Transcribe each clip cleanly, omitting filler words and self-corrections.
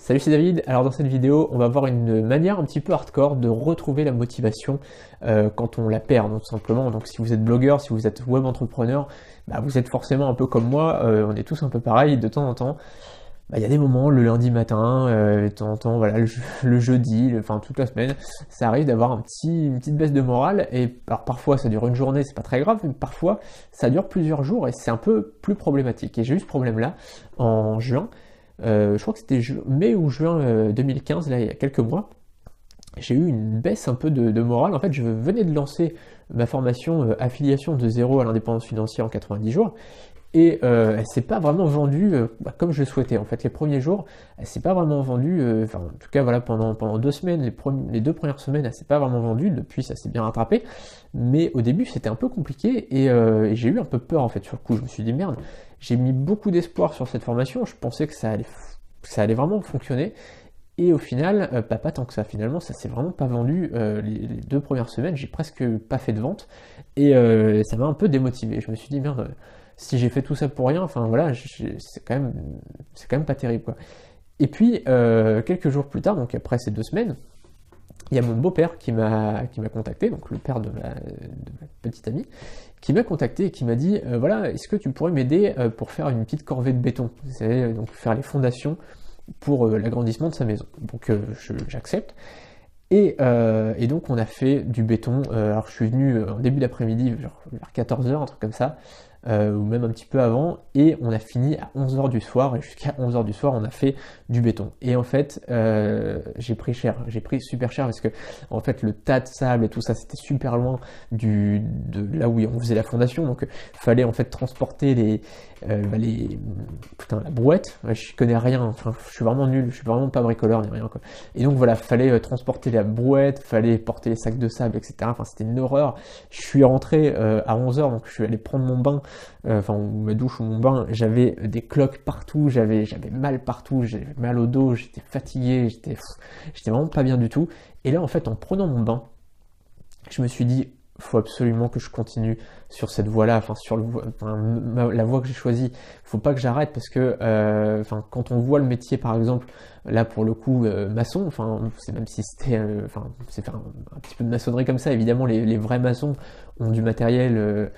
Salut, c'est David. Alors dans cette vidéo, on va voir une manière un petit peu hardcore de retrouver la motivation quand on la perd, donc, tout simplement. Donc si vous êtes blogueur, si vous êtes web entrepreneur, bah, vous êtes forcément un peu comme moi, on est tous un peu pareil de temps en temps. Il y a des moments, le lundi matin, de temps en temps, voilà, le jeudi, enfin toute la semaine, ça arrive d'avoir une petite baisse de morale, et alors, parfois ça dure une journée, c'est pas très grave, mais parfois ça dure plusieurs jours, et c'est un peu plus problématique. Et j'ai eu ce problème-là en juin, je crois que c'était mai ou juin 2015, là il y a quelques mois. J'ai eu une baisse un peu de morale. En fait, je venais de lancer ma formation affiliation de zéro à l'indépendance financière en 90 jours, et elle s'est pas vraiment vendue comme je le souhaitais. En fait, les premiers jours, elle s'est pas vraiment vendue, enfin en tout cas voilà, pendant 2 semaines, les 2 premières semaines, elle s'est pas vraiment vendue. Depuis, ça s'est bien rattrapé, mais au début c'était un peu compliqué, et j'ai eu un peu peur en fait sur le coup. Je me suis dit merde, j'ai mis beaucoup d'espoir sur cette formation, je pensais que ça allait vraiment fonctionner, et au final, pas tant que ça. Finalement, ça s'est vraiment pas vendu. Les 2 premières semaines, j'ai presque pas fait de vente, et ça m'a un peu démotivé. Je me suis dit merde, si j'ai fait tout ça pour rien, enfin voilà, c'est quand même pas terrible, quoi. Et puis quelques jours plus tard, donc après ces 2 semaines, il y a mon beau-père qui m'a contacté, donc le père de ma petite amie, qui m'a contacté et qui m'a dit voilà, est-ce que tu pourrais m'aider pour faire une petite corvée de béton, vous savez, donc faire les fondations pour l'agrandissement de sa maison. Donc j'accepte. Et donc on a fait du béton. Alors je suis venu en début d'après-midi, vers 14h, un truc comme ça, ou même un petit peu avant, et on a fini à 11h du soir, et jusqu'à 11h du soir on a fait du béton. Et en fait j'ai pris super cher, parce que en fait le tas de sable et tout ça, c'était super loin de là où on faisait la fondation, donc fallait en fait transporter la brouette. Je connais rien, enfin je suis vraiment nul, je suis vraiment pas bricoleur ni rien, quoi. Et donc voilà, fallait transporter la brouette, fallait porter les sacs de sable, etc. Enfin c'était une horreur. Je suis rentré à 11h, donc je suis allé prendre mon bain, ma douche ou mon bain. J'avais des cloques partout, j'avais mal partout, j'avais mal au dos, j'étais fatigué, j'étais vraiment pas bien du tout. Et là en fait, en prenant mon bain, je me suis dit faut absolument que je continue sur cette voie-là, la voie que j'ai choisie. Faut pas que j'arrête, parce que quand on voit le métier, par exemple, là pour le coup maçon, c'est même si c'était, c'est faire un petit peu de maçonnerie comme ça. Évidemment, les vrais maçons ont du matériel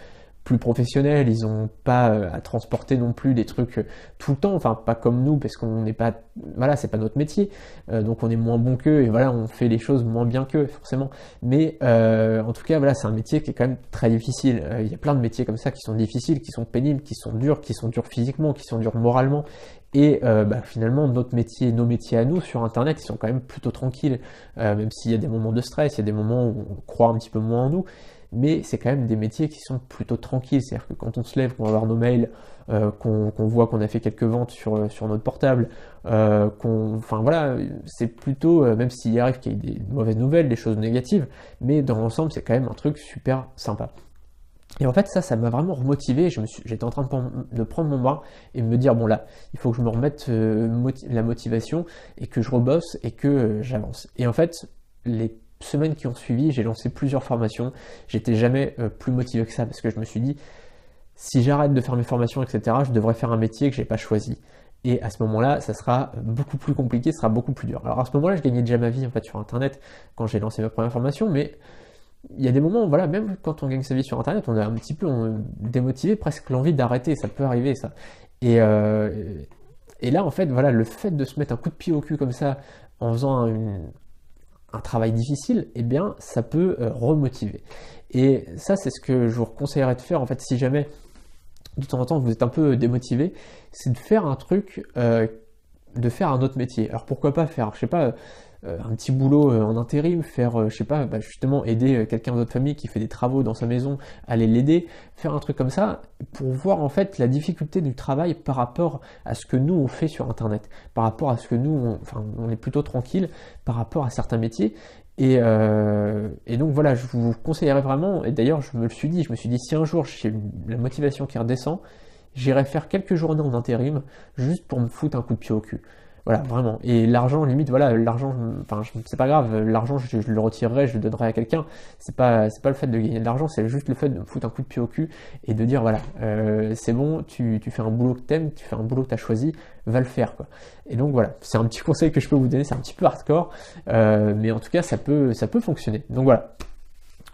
plus professionnels, ils n'ont pas à transporter non plus des trucs tout le temps, enfin pas comme nous, parce qu'on n'est pas, voilà, c'est pas notre métier, donc on est moins bon qu'eux, et voilà, on fait les choses moins bien qu'eux, forcément. Mais en tout cas, voilà, c'est un métier qui est quand même très difficile. Il y a plein de métiers comme ça qui sont difficiles, qui sont pénibles, qui sont durs physiquement, qui sont durs moralement. Et finalement, nos métiers à nous sur Internet, ils sont quand même plutôt tranquilles, même s'il y a des moments de stress, il y a des moments où on croit un petit peu moins en nous, mais c'est quand même des métiers qui sont plutôt tranquilles. C'est-à-dire que quand on se lève, qu'on va voir nos mails, qu'on voit qu'on a fait quelques ventes sur notre portable, voilà, c'est plutôt, même s'il arrive qu'il y ait des mauvaises nouvelles, des choses négatives, mais dans l'ensemble, c'est quand même un truc super sympa. Et en fait, ça m'a vraiment remotivé. J'étais en train de prendre mon bain et me dire, bon là, il faut que je me remette la motivation, et que je rebosse, et que j'avance. Et en fait, les semaines qui ont suivi, j'ai lancé plusieurs formations. J'étais jamais plus motivé que ça, parce que je me suis dit, si j'arrête de faire mes formations, etc., je devrais faire un métier que j'ai pas choisi. Et à ce moment-là, ça sera beaucoup plus compliqué, ça sera beaucoup plus dur. Alors à ce moment-là, je gagnais déjà ma vie en fait sur Internet quand j'ai lancé ma première formation, mais il y a des moments, voilà, même quand on gagne sa vie sur Internet, on a un petit peu démotivé, presque l'envie d'arrêter. Ça peut arriver, ça. Et là, en fait, voilà, le fait de se mettre un coup de pied au cul comme ça en faisant un travail difficile, eh bien, ça peut remotiver. Et ça, c'est ce que je vous conseillerais de faire, en fait, si jamais de temps en temps vous êtes un peu démotivé, c'est de faire un truc, de faire un autre métier. Alors pourquoi pas faire, je sais pas, un petit boulot en intérim, faire, je sais pas, justement aider quelqu'un de votre famille qui fait des travaux dans sa maison, aller l'aider, faire un truc comme ça, pour voir en fait la difficulté du travail par rapport à ce que nous on fait sur Internet, par rapport à ce que nous, on est plutôt tranquille par rapport à certains métiers. Et donc voilà, je vous conseillerais vraiment, et d'ailleurs je me suis dit, si un jour j'ai la motivation qui redescend, j'irai faire quelques journées en intérim, juste pour me foutre un coup de pied au cul. Voilà, vraiment. Et l'argent, limite, voilà, l'argent, enfin, c'est pas grave, l'argent, je le retirerai, je le donnerai à quelqu'un. C'est pas le fait de gagner de l'argent, c'est juste le fait de me foutre un coup de pied au cul et de dire, voilà, c'est bon, tu fais un boulot que t'aimes, tu fais un boulot que t'as choisi, va le faire, quoi. Et donc voilà, c'est un petit conseil que je peux vous donner, c'est un petit peu hardcore, mais en tout cas, ça peut fonctionner. Donc voilà.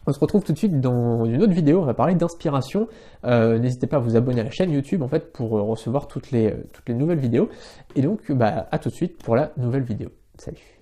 On se retrouve tout de suite dans une autre vidéo, on va parler d'inspiration. N'hésitez pas à vous abonner à la chaîne YouTube en fait pour recevoir toutes les nouvelles vidéos. Et donc, à tout de suite pour la nouvelle vidéo. Salut.